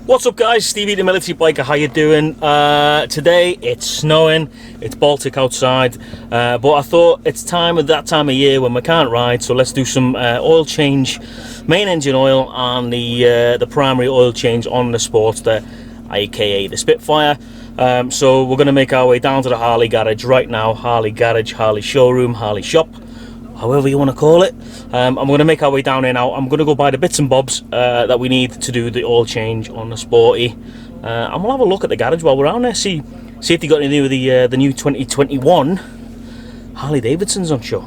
What's up guys, Stevie the Military Biker, how you doing? Today it's snowing, it's Baltic outside, but I thought it's that time of year when we can't ride, so let's do some oil change, main engine oil and the primary oil change on the Sportster, aka the Spitfire. So we're going to make our way down to the Harley garage right now. Harley garage, Harley showroom, Harley shop, however you want to call it. I'm going to make our way down here now. I'm going to go buy the bits and bobs that we need to do the oil change on the Sporty, and we'll have a look at the garage while we're around there, see if they got any of the new 2021 Harley Davidsons on show.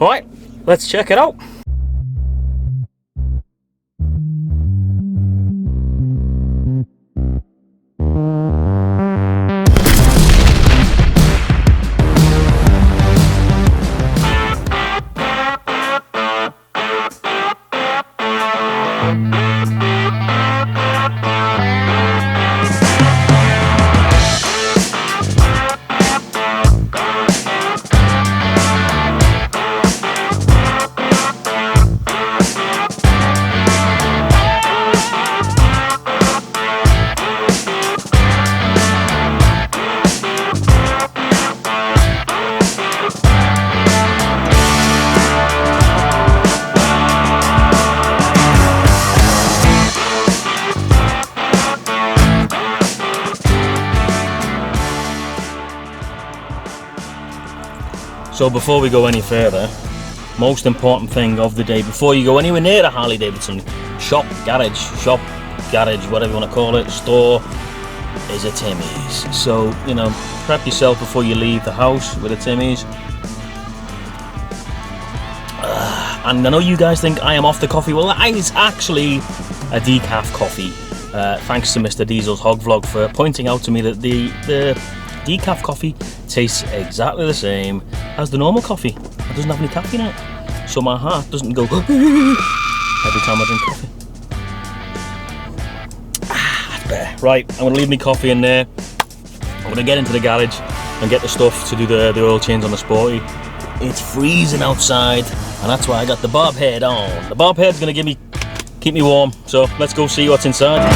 Alright, let's check it out. So before we go any further, most important thing of the day, before you go anywhere near the Harley Davidson shop, garage, whatever you want to call it, store, is a Timmy's. So, you know, prep yourself before you leave the house with a Timmy's. And I know you guys think I am off the coffee. Well, it's actually a decaf coffee. Thanks to Mr. Diesel's Hog Vlog for pointing out to me that the decaf coffee tastes exactly the same as the normal coffee. It doesn't have any caffeine in it, so my heart doesn't go every time I drink coffee. That's better. Right, I'm going to leave my coffee in there. I'm going to get into the garage and get the stuff to do the oil change on the Sporty. It's freezing outside, and that's why I got the bob head on. The bob head's going to keep me warm, so let's go see what's inside.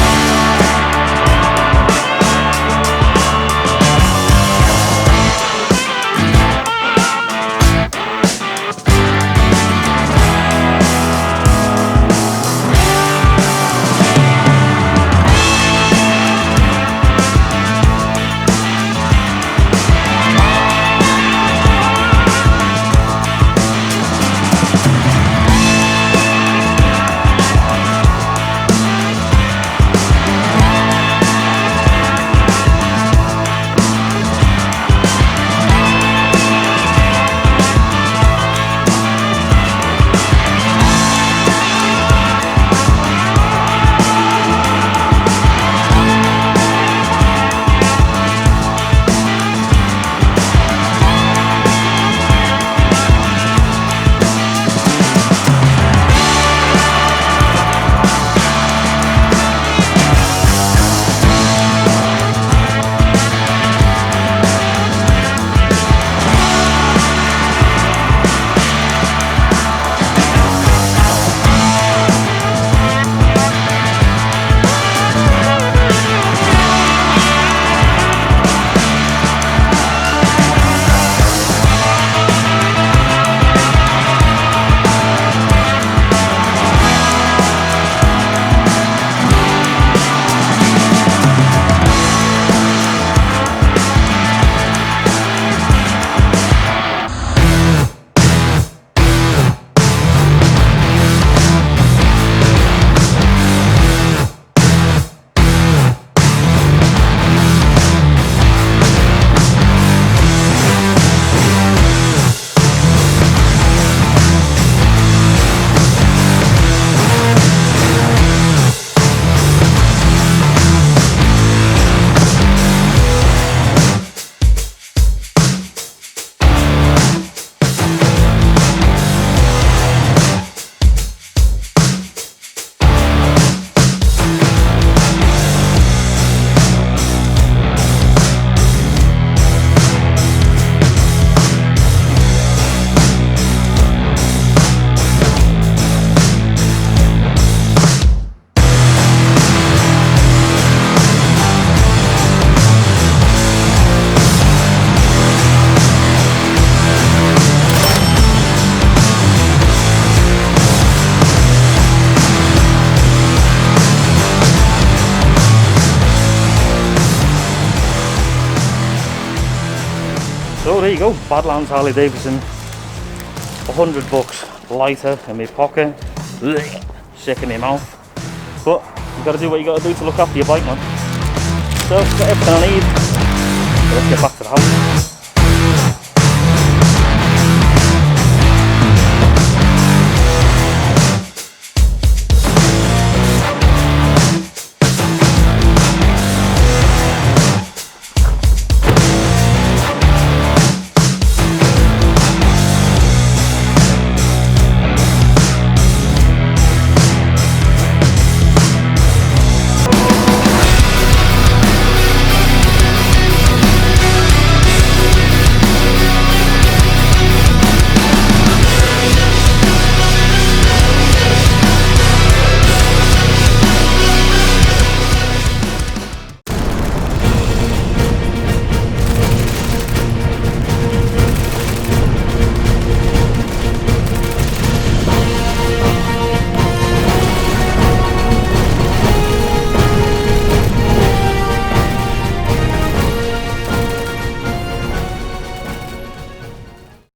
So there you go, Badlands Harley Davidson, $100 lighter in my pocket, sick in my mouth, but you got to do what you got to do to look after your bike, man. So got everything I need, so let's get back to the house.